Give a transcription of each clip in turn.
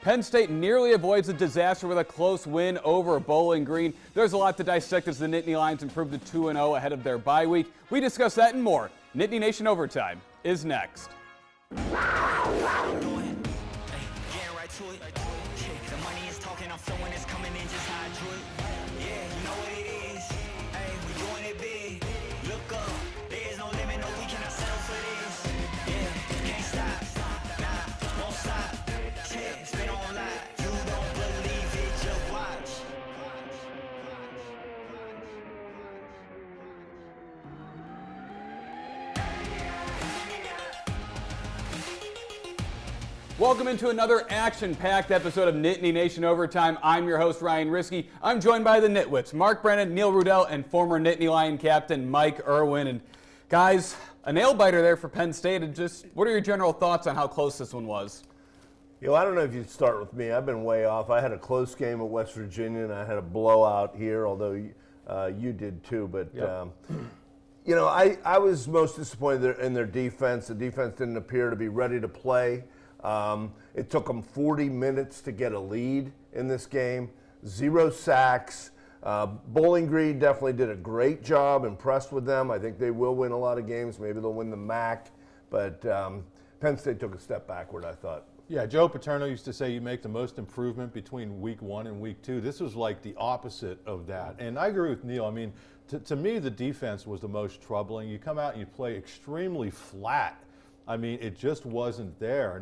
Penn State nearly avoids a disaster with a close win over Bowling Green. There's a lot to dissect as the Nittany Lions improve to 2-0 ahead of their bye week. We discuss that and more. Nittany Nation Overtime is next. Welcome into another action-packed episode of Nittany Nation Overtime. I'm your host, Ryan Risky. I'm joined by the Nit Wits, Mark Brennan, Neil Rudel, and former Nittany Lion captain Mike Irwin. And guys, a nail-biter there for Penn State. And just what are your general thoughts on how close this one was? You know, I don't know if you'd start with me. I've been way off. I had a close game at West Virginia, and I had a blowout here, although you did too. But, you know, I was most disappointed in their defense. The defense didn't appear to be ready to play. It took them 40 minutes to get a lead in this game. 0 sacks. Bowling Green definitely did a great job. Impressed with them. I think they will win a lot of games. Maybe they'll win the MAC. But Penn State took a step backward, I thought. Yeah, Joe Paterno used to say you make the most improvement between week 1 and week 2. This was like the opposite of that. And I agree with Neil. I mean, to me, the defense was the most troubling. You come out and you play extremely flat. I mean, it just wasn't there.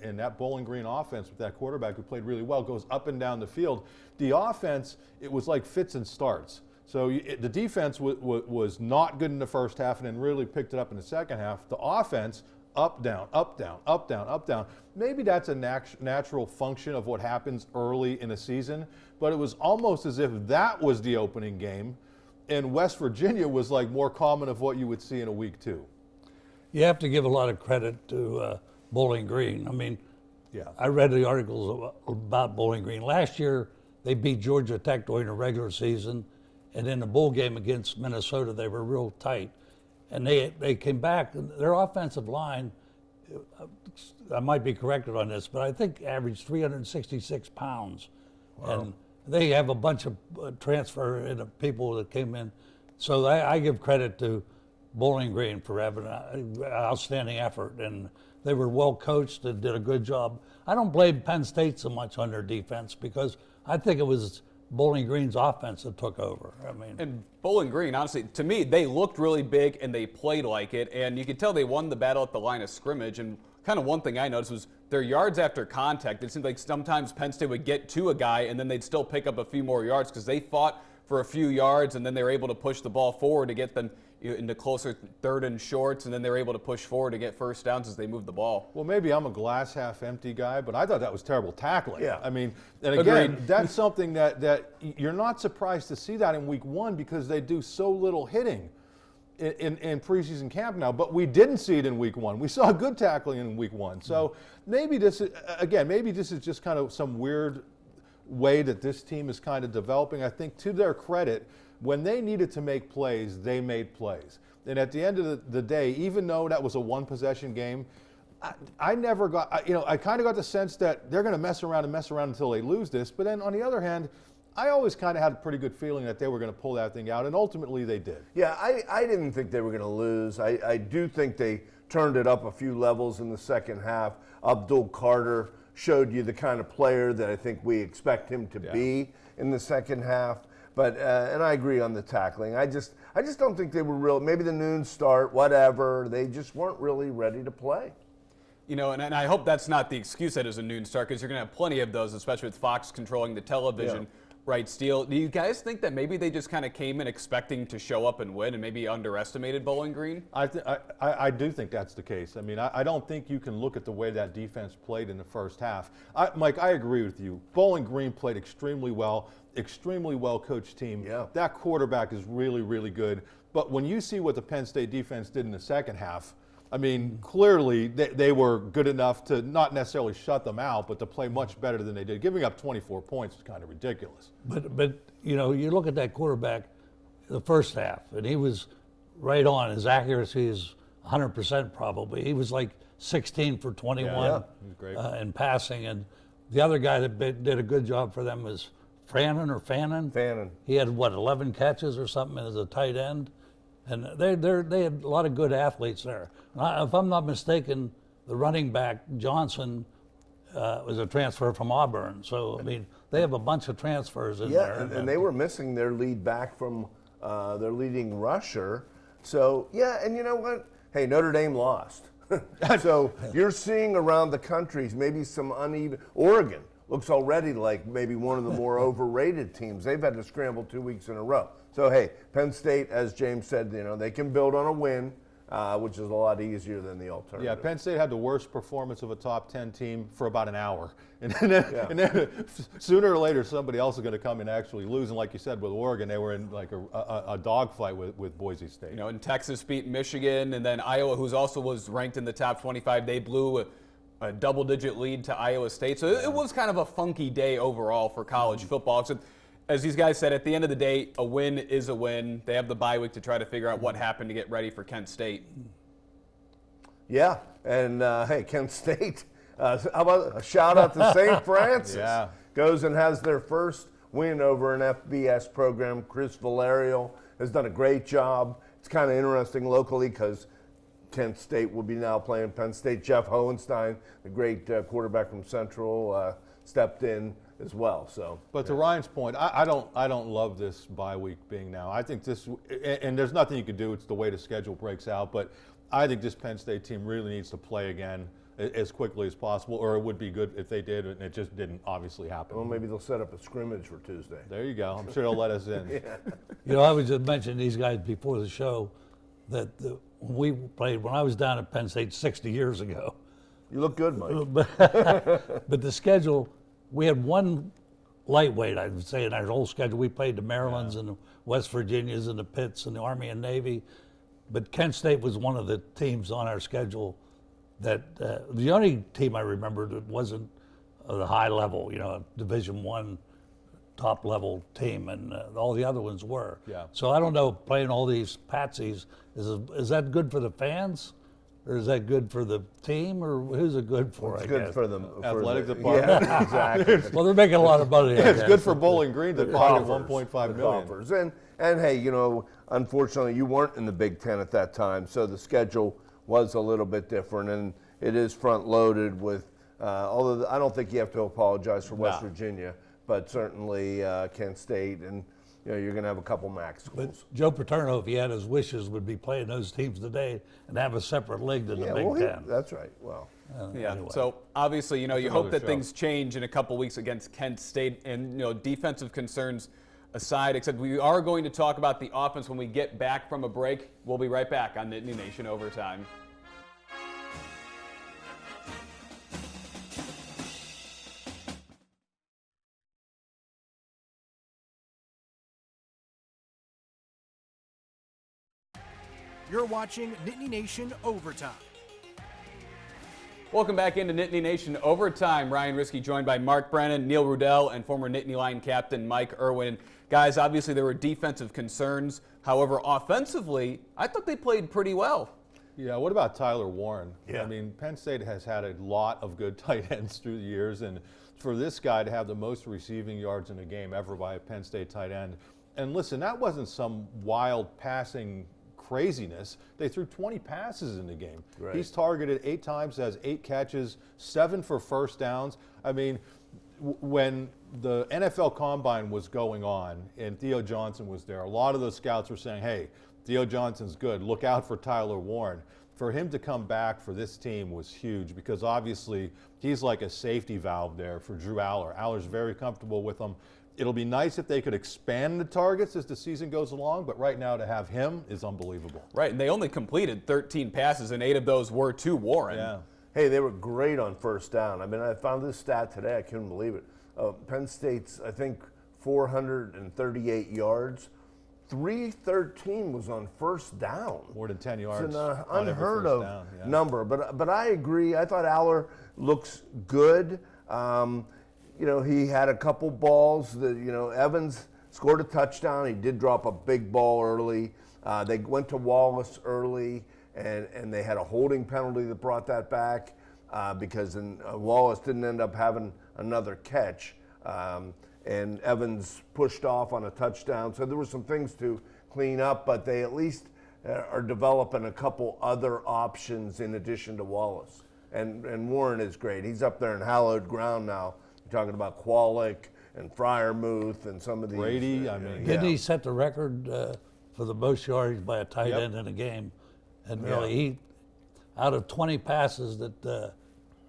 And that Bowling Green offense with that quarterback who played really well goes up and down the field. The offense, it was like fits and starts. So the defense was not good in the first half and then really picked it up in the second half. The offense, up, down, up, down, up, down, up, down. Maybe that's a natural function of what happens early in a season, but it was almost as if that was the opening game, and West Virginia was like more common of what you would see in a week 2. You have to give a lot of credit to Bowling Green. I mean, I read the articles about Bowling Green. Last year, they beat Georgia Tech during the regular season, and in the bowl game against Minnesota, they were real tight. And they came back. Their offensive line, I might be corrected on this, but I think averaged 366 pounds. Wow. And they have a bunch of transfer people that came in. So I give credit to Bowling Green for having an outstanding effort, and they were well coached and did a good job. I don't blame Penn State so much on their defense because I think it was Bowling Green's offense that took over. I mean, and Bowling Green, honestly, to me, they looked really big and they played like it, and you could tell they won the battle at the line of scrimmage. And kind of one thing I noticed was their yards after contact. It seemed like sometimes Penn State would get to a guy and then they'd still pick up a few more yards because they fought for a few yards and then they were able to push the ball forward to get them into closer third and shorts, and then they were able to push forward to get first downs as they moved the ball. Well, maybe I'm a glass half empty guy, but I thought that was terrible tackling. Yeah. I mean, and again, Agreed. that's something that you're not surprised to see that in week 1 because they do so little hitting in preseason camp now, but we didn't see it in week 1. We saw good tackling in week 1. So maybe this is just kind of some weird way that this team is kind of developing. I think to their credit, when they needed to make plays, they made plays. And at the end of the day, even though that was a one-possession game, I never got, I kind of got the sense that they're going to mess around until they lose this. But then on the other hand, I always kind of had a pretty good feeling that they were going to pull that thing out, and ultimately they did. Yeah, I didn't think they were going to lose. I do think they turned it up a few levels in the second half. Abdul Carter showed you the kind of player that I think we expect him to be in the second half. But and I agree on the tackling. I just don't think they were real. Maybe the noon start, whatever. They just weren't really ready to play. You know, and I hope that's not the excuse that is a noon start because you're going to have plenty of those, especially with Fox controlling the television rights deal. Do you guys think that maybe they just kind of came in expecting to show up and win and maybe underestimated Bowling Green? I do think that's the case. I mean, I don't think you can look at the way that defense played in the first half. Mike, I agree with you. Bowling Green played extremely well coached team. Yeah. That quarterback is really, really good. But when you see what the Penn State defense did in the second half, I mean, clearly they were good enough to not necessarily shut them out, but to play much better than they did. Giving up 24 points is kind of ridiculous. but you know, you look at that quarterback the first half, and he was right on. His accuracy is 100% probably. He was like 16 for 21 He's great. In passing, and The other guy that did a good job for them was Fannin. Fannin. He had, 11 catches or something as a tight end. And they had a lot of good athletes there. If I'm not mistaken, the running back, Johnson, was a transfer from Auburn. So, I mean, they have a bunch of transfers in there. Yeah, and they were missing their lead back from their leading rusher. So, yeah, and you know what? Hey, Notre Dame lost. So you're seeing around the country maybe some uneven. Oregon looks already like maybe one of the more overrated teams. They've had to scramble 2 weeks in a row. So, hey, Penn State, as James said, they can build on a win, which is a lot easier than the alternative. Yeah, Penn State had the worst performance of a top 10 team for about an hour. And then sooner or later, somebody else is going to come and actually lose. And like you said, with Oregon, they were in like a dogfight with Boise State. And Texas beat Michigan, and then Iowa, who's also was ranked in the top 25, they blew a double-digit lead to Iowa State. So it was kind of a funky day overall for college football. So, as these guys said, at the end of the day, a win is a win. They have the bye week to try to figure out what happened to get ready for Kent State. Yeah, and hey, Kent State, how about a shout out to St. Francis? Yeah. Goes and has their first win over an FBS program. Chris Valerio has done a great job. It's kind of interesting locally because Kent State will be now playing Penn State. Jeff Hohenstein, the great quarterback from Central, stepped in as well. So, but to Ryan's point, I don't love this bye week being now. I think this, and there's nothing you can do. It's the way the schedule breaks out. But I think this Penn State team really needs to play again as quickly as possible, or it would be good if they did, and it just didn't obviously happen. Well, maybe they'll set up a scrimmage for Tuesday. There you go. I'm sure they'll let us in. Yeah. I was just mentioning these guys before the show that when I was down at Penn State 60 years ago. You look good, Mike. But the schedule, we had one lightweight, I would say, in our whole schedule. We played the Marylands and the West Virginias and the Pitts and the Army and Navy. But Kent State was one of the teams on our schedule that the only team I remember that wasn't the high level, Division I top level team, and all the other ones were. Yeah. So I don't know, playing all these patsies, is that good for the fans? Or is that good for the team, or who's it good for? It's good for the Athletic department. Yeah, exactly. Well, they're making a lot of money. It's good for Bowling Green to pocket $1.5 million. Coffers. And hey, unfortunately, you weren't in the Big Ten at that time, so the schedule was a little bit different, and it is front loaded with. Although I don't think you have to apologize for West Virginia, but certainly Kent State, and you're going to have a couple MAC schools. But Joe Paterno, if he had his wishes, would be playing those teams today and have a separate league than the Big Ten. That's right. Well, anyway. So obviously, you hope that show. things change in a couple weeks against Kent State, and defensive concerns aside. Except we are going to talk about the offense when we get back from a break. We'll be right back on Nittany Nation Overtime. You're watching Nittany Nation Overtime. Welcome back into Nittany Nation Overtime. Ryan Riskey joined by Mark Brennan, Neil Rudel, and former Nittany Lion captain Mike Irwin. Guys, obviously there were defensive concerns. However, offensively, I thought they played pretty well. Yeah, what about Tyler Warren? Yeah. I mean, Penn State has had a lot of good tight ends through the years, and for this guy to have the most receiving yards in a game ever by a Penn State tight end. And listen, that wasn't some wild passing craziness. They threw 20 passes in the game. Right. He's targeted 8 times, has 8 catches, 7 for first downs. I mean, when the NFL Combine was going on and Theo Johnson was there, a lot of those scouts were saying, hey, Theo Johnson's good. Look out for Tyler Warren. For him to come back for this team was huge because obviously he's like a safety valve there for Drew Aller. Aller's very comfortable with him. It'll be nice if they could expand the targets as the season goes along, but right now to have him is unbelievable. Right, and they only completed 13 passes, and 8 of those were to Warren. Yeah. hey, they were great on first down. I mean, I found this stat today. I couldn't believe it. Penn State's, I think, 438 yards. 313 was on first down. More than 10 yards. It's an on every unheard first of down, yeah. number. But I agree. I thought Aller looks good. He had a couple balls that, Evans scored a touchdown. He did drop a big ball early. They went to Wallace early, and they had a holding penalty that brought that back because Wallace didn't end up having another catch. And Evans pushed off on a touchdown. So there were some things to clean up, but they at least are developing a couple other options in addition to Wallace. And Warren is great. He's up there in hallowed ground now. You're talking about Qualick and Fryermuth and some of these. Brady, Didn't he set the record for the most yards by a tight Yep. end in a game? And really, he, out of 20 passes that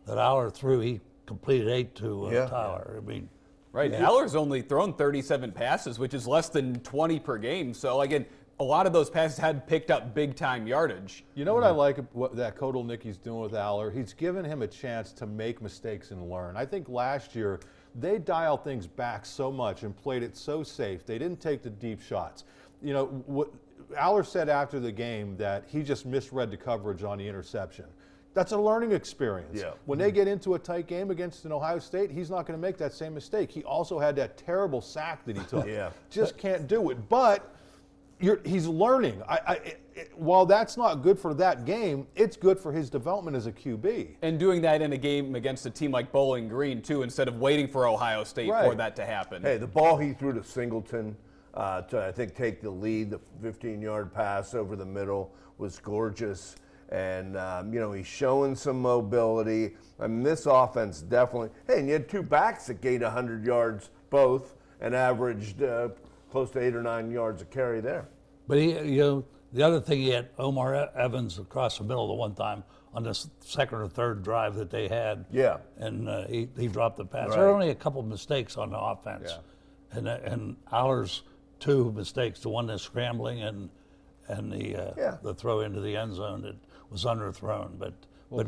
Aller threw, he completed 8 to Tyler. I mean, Right. Aller's only thrown 37 passes, which is less than 20 per game. So, again, a lot of those passes had picked up big-time yardage. You know what I like that Kotelnicki's doing with Aller? He's given him a chance to make mistakes and learn. I think last year they dialed things back so much and played it so safe. They didn't take the deep shots. You know, what Aller said after the game that he just misread the coverage on the interception. That's a learning experience. Yeah. When they get into a tight game against an Ohio State, he's not going to make that same mistake. He also had that terrible sack that he took. Just can't do it. But he's learning. While that's not good for that game, it's good for his development as a QB. And doing that in a game against a team like Bowling Green, too, instead of waiting for Ohio State for that to happen. Hey, the ball he threw to Singleton to, I think, take the lead, the 15-yard pass over the middle was gorgeous. And, you know, he's showing some mobility. I mean, this offense definitely – hey, and you had two backs that gained 100 yards both and averaged close to 8 or 9 yards a carry there. but he, you know, the other thing, he had Omar Evans across the middle the one time on the second or third drive that they had. Yeah. And he dropped the pass. Right. There were only a couple of mistakes on the offense. Yeah. And Aller's 2 mistakes, the one that's scrambling and the throw into the end zone that was underthrown. But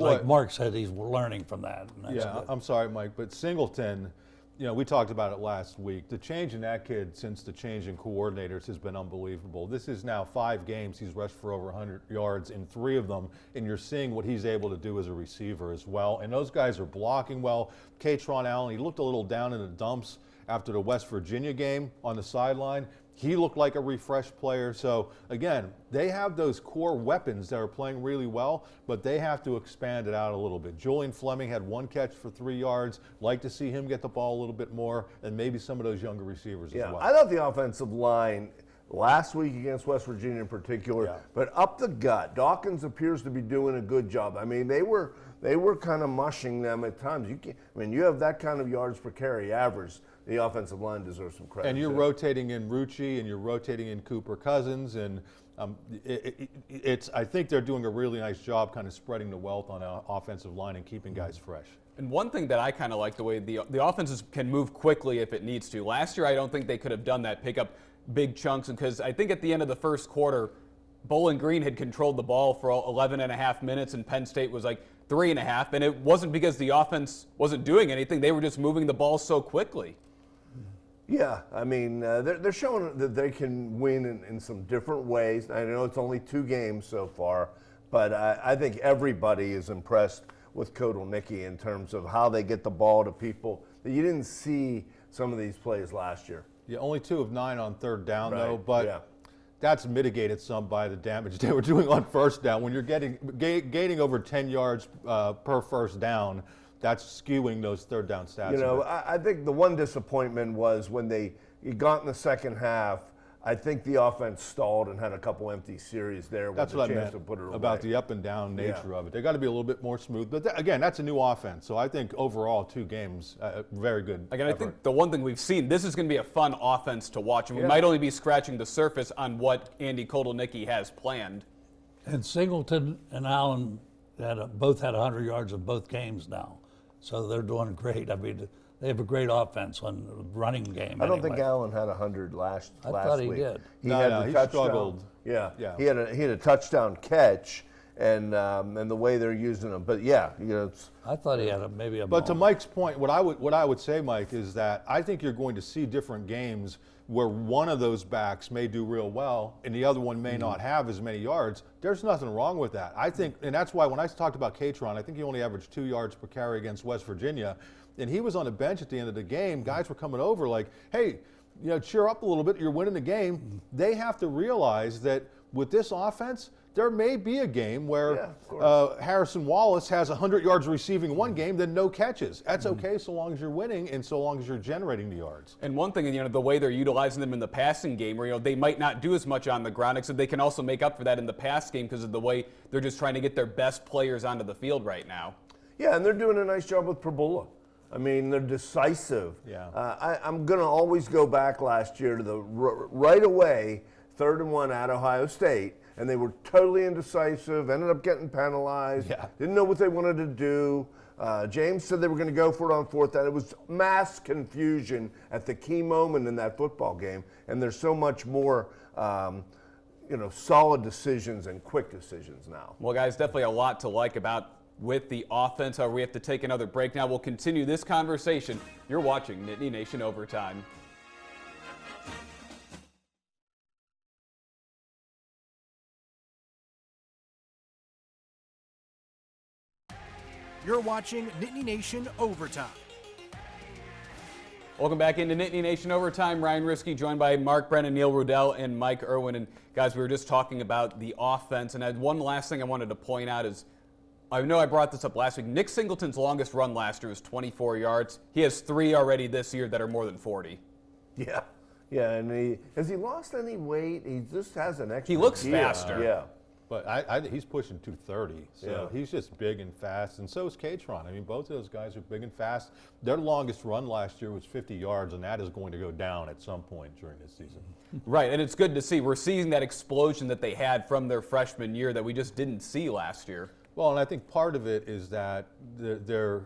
like Mark said, he's learning from that. And that's good. I'm sorry, Mike, but Singleton, you know, we talked about it last week. The change in that kid since the change in coordinators has been unbelievable. This is now 5 games. He's rushed for over 100 yards in 3 of them, and you're seeing what he's able to do as a receiver as well. And those guys are blocking well. Katron Allen, he looked a little down in the dumps after the West Virginia game on the sideline. He looked like a refreshed player. So, again, they have those core weapons that are playing really well, but they have to expand it out a little bit. Julian Fleming had 1 catch for 3 yards. Like to see him get the ball a little bit more, and maybe some of those younger receivers as well. I thought the offensive line last week against West Virginia in particular, but up the gut, Dawkins appears to be doing a good job. I mean, they were kind of mushing them at times. You have that kind of yards per carry average. The offensive line deserves some credit. And you're rotating in Rucci and you're rotating in Cooper Cousins, and I think they're doing a really nice job kind of spreading the wealth on our offensive line and keeping guys fresh. And one thing that I kind of like, the way the offenses can move quickly if it needs to. Last year, I don't think they could have done that, pick up big chunks, because I think at the end of the first quarter, Bowling Green had controlled the ball for 11 and a half minutes, and Penn State was like 3.5, and it wasn't because the offense wasn't doing anything. They were just moving the ball so quickly. Yeah, I mean, they're showing that they can win in some different ways. I know it's only 2 games so far, but I think everybody is impressed with Kotelnicki in terms of how they get the ball to people that you didn't see some of these plays last year. Yeah, only 2 of 9 on third down, Right, though, but that's mitigated some by the damage they were doing on first down. When you're gaining over 10 yards per first down, that's skewing those third down stats. You know, I think the one disappointment was when you got in the second half, I think the offense stalled and had a couple empty series there. That's with what a I chance meant to put it about away. the up and down nature of it. They got to be a little bit more smooth. But again, that's a new offense. So I think overall 2 games, very good. Again, I think the one thing we've seen, this is going to be a fun offense to watch, and we might only be scratching the surface on what Andy Kotelnicki has planned. And Singleton and Allen both had 100 yards in both games now. So they're doing great. I mean, they have a great offense on the running game. I don't think Allen had 100 last week. I thought he did. He had the he touchdown. struggled. Yeah. Yeah. He had a touchdown catch, and the way they're using him. But yeah, you know, I thought he had maybe a. But to moment. Mike's point, what I would say, Mike, is that I think you're going to see different games where one of those backs may do real well and the other one may not have as many yards. There's nothing wrong with that. I think, and that's why when I talked about Katron, I think he only averaged 2 yards per carry against West Virginia, and he was on the bench at the end of the game. Guys were coming over like, hey, you know, cheer up a little bit. You're winning the game. They have to realize that with this offense, there may be a game where Yeah, of course. Harrison Wallace has 100 yards receiving one game, then no catches. That's okay so long as you're winning and so long as you're generating the yards. And one thing, the way they're utilizing them in the passing game, where they might not do as much on the ground, except they can also make up for that in the pass game because of the way they're just trying to get their best players onto the field right now. Yeah, and they're doing a nice job with Prabula. I mean, they're decisive. Yeah. I'm going to always go back last year to the right away, 3rd and 1 at Ohio State, and they were totally indecisive, ended up getting penalized, didn't know what they wanted to do. James said they were going to go for it on 4th down. It was mass confusion at the key moment in that football game, and there's so much more solid decisions and quick decisions now. Well, guys, definitely a lot to like about with the offense. However, we have to take another break now. We'll continue this conversation. You're watching Nittany Nation Overtime. You're watching Nittany Nation Overtime. Welcome back into Nittany Nation Overtime. Ryan Riskey joined by Mark Brennan, Neil Rudel, and Mike Irwin. And guys, we were just talking about the offense. And I had one last thing I wanted to point out is, I know I brought this up last week. Nick Singleton's longest run last year was 24 yards. He has 3 already this year that are more than 40. Yeah. Yeah, and has he lost any weight? He just has an extra He looks gear. faster. Yeah. But he's pushing 230, so Yeah. he's just big and fast, and so is Catron. I mean, both of those guys are big and fast. Their longest run last year was 50 yards, and that is going to go down at some point during this season. Right, and it's good to see. We're seeing that explosion that they had from their freshman year that we just didn't see last year. Well, and I think part of it is that their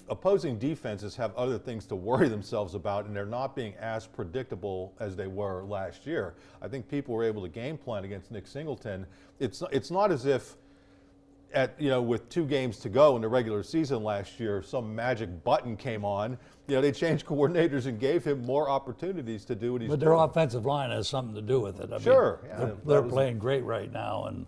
opposing defenses have other things to worry themselves about, and they're not being as predictable as they were last year. I think people were able to game plan against Nick Singleton. It's not as if with 2 games to go in the regular season last year, some magic button came on. They changed coordinators and gave him more opportunities to do what he's doing. But their offensive line has something to do with it. I Sure, mean, yeah. they're playing great right now, and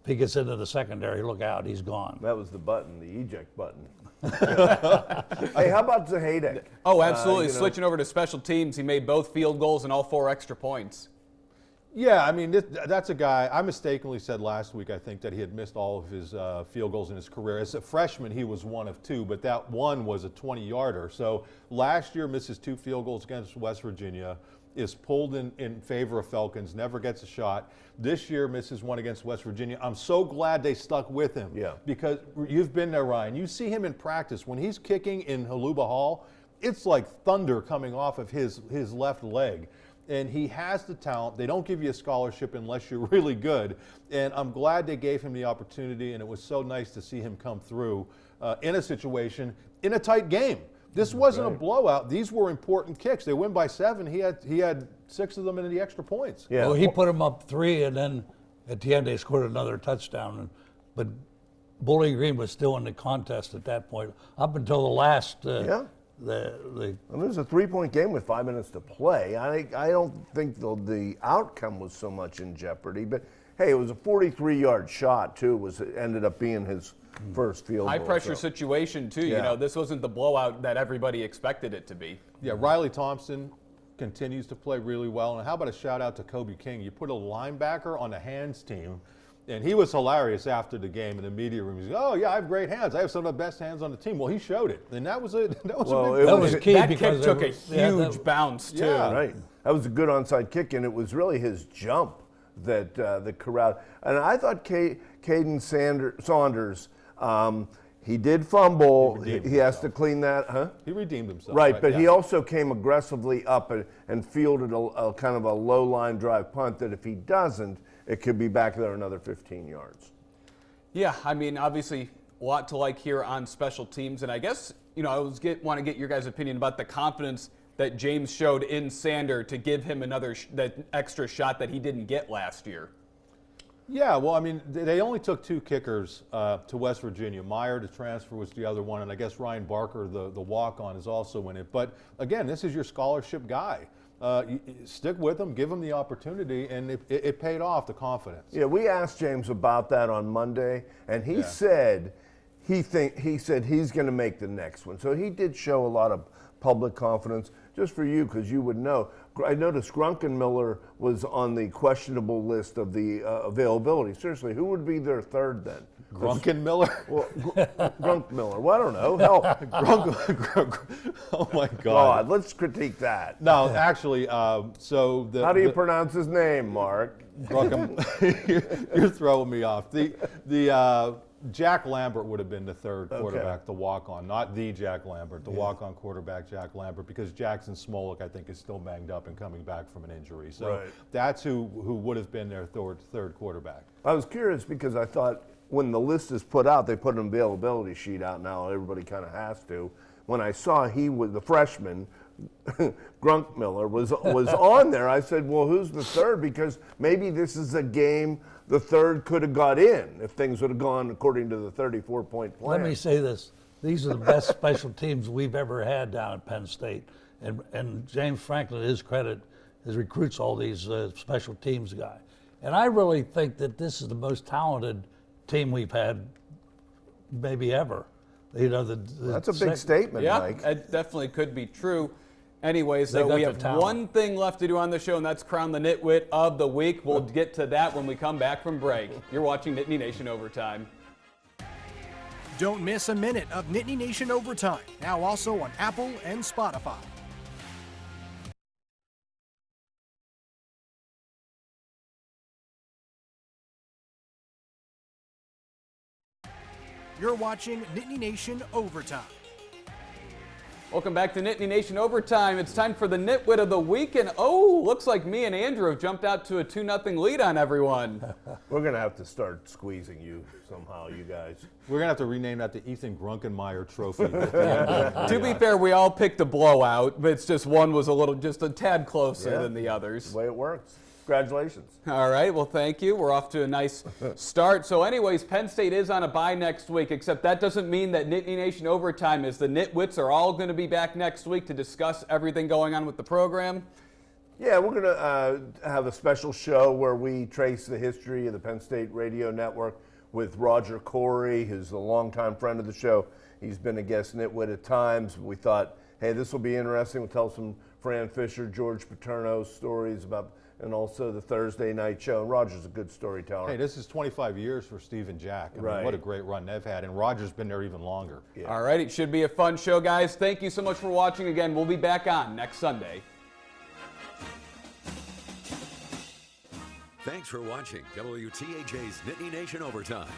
if he gets into the secondary, look out, he's gone. That was the button, the eject button. Hey, how about Zahedek? Oh, absolutely. Switching over to special teams, he made both field goals and all 4 extra points. Yeah, I mean, that's a guy, I mistakenly said last week, I think, that he had missed all of his field goals in his career. As a freshman, he was 1 of 2, but that one was a 20-yarder. So last year, misses 2 field goals against West Virginia, is pulled in favor of Falcons, never gets a shot. This year, misses 1 against West Virginia. I'm so glad they stuck with him. Yeah. Because you've been there, Ryan. You see him in practice. When he's kicking in Haluba Hall, it's like thunder coming off of his left leg. And he has the talent. They don't give you a scholarship unless you're really good. And I'm glad they gave him the opportunity, and it was so nice to see him come through in a situation, in a tight game. This wasn't a blowout. These were important kicks. They win by 7. He had 6 of them in the extra points. Yeah. Well, he put them up 3, and then at the end they scored another touchdown. But Bowling Green was still in the contest at that point, up until the last. Yeah. The I mean, it was a 3-point game with 5 minutes to play. I don't think the outcome was so much in jeopardy, but hey, it was a 43-yard shot too. Ended up being his first field goal. High pressure situation too. Yeah. This wasn't the blowout that everybody expected it to be. Yeah, Riley Thompson continues to play really well. And how about a shout out to Kobe King? You put a linebacker on the hands team, and he was hilarious after the game in the media room. He's like, "Oh yeah, I have great hands. I have some of the best hands on the team." Well, he showed it, and that was a big. that was key That because kick took a that- huge bounce too. Yeah. Right. That was a good onside kick, and it was really his jump that corralled. And I thought Caden Saunders, he did fumble. He has to clean that, huh? He redeemed himself. Right, but yeah. he also came aggressively up and fielded a kind of a low line drive punt that if he doesn't, it could be back there another 15 yards. Yeah, I mean, obviously, a lot to like here on special teams, and I guess I want to get your guys' opinion about the confidence that James showed in Sander to give him that extra shot that he didn't get last year. Yeah, well, I mean, they only took 2 kickers to West Virginia. Meyer, the transfer, was the other one, and I guess Ryan Barker, the walk-on, is also in it. But again, this is your scholarship guy. You stick with him, give him the opportunity, and it paid off, the confidence. Yeah, we asked James about that on Monday, and he said he's going to make the next one. So he did show a lot of public confidence. Just for you, because you would know. I noticed Grunkenmiller was on the questionable list of the availability. Seriously, who would be their third then? Grunkenmiller? Well, Grunkmiller. Well, I don't know. Help. Oh my God. God, let's critique that. No, actually, so the. How do you pronounce his name, Mark? You're throwing me off. The Jack Lambert would have been the third quarterback to walk on, not the Jack Lambert, the walk-on quarterback Jack Lambert, because Jackson Smolik, I think, is still banged up and coming back from an injury. So that's who would have been their third quarterback. I was curious because I thought when the list is put out, they put an availability sheet out now. Everybody kind of has to. When I saw he was the freshman, Grunkmiller was on there, I said, well, who's the third? Because maybe this is a game the third could have got in if things would have gone according to the 34-point plan. Let me say this. These are the best special teams we've ever had down at Penn State. And James Franklin, to his credit, recruits all these special teams guys. And I really think that this is the most talented team we've had maybe ever. You know, that's a big statement, Mike. Yeah, it definitely could be true. Anyways, so we have one thing left to do on the show, and that's crown the Nitwit of the Week. We'll get to that when we come back from break. You're watching Nittany Nation Overtime. Don't miss a minute of Nittany Nation Overtime, now also on Apple and Spotify. You're watching Nittany Nation Overtime. Welcome back to Nittany Nation Overtime. It's time for the Nitwit of the Week, and looks like me and Andrew have jumped out to a 2-0 lead on everyone. We're going to have to start squeezing you somehow, you guys. We're going to have to rename that the Ethan Grunkenmeyer Trophy. To be fair, we all picked a blowout, but it's just one was just a tad closer than the others. The way it works. Congratulations. All right, well, thank you. We're off to a nice start. So anyways, Penn State is on a bye next week, except that doesn't mean that Nittany Nation Overtime is. The Nitwits are all going to be back next week to discuss everything going on with the program. Yeah, we're going to have a special show where we trace the history of the Penn State Radio Network with Roger Corey, who's a longtime friend of the show. He's been a guest Nitwit at times. We thought, hey, this will be interesting. We'll tell some Fran Fisher, George Paterno stories about, and also the Thursday night show. And Roger's a good storyteller. Hey, this is 25 years for Steve and Jack. I mean, what a great run they've had, and Roger's been there even longer. Yeah. All right, it should be a fun show, guys. Thank you so much for watching. Again, we'll be back on next Sunday. Thanks for watching WTAJ's Nittany Nation Overtime.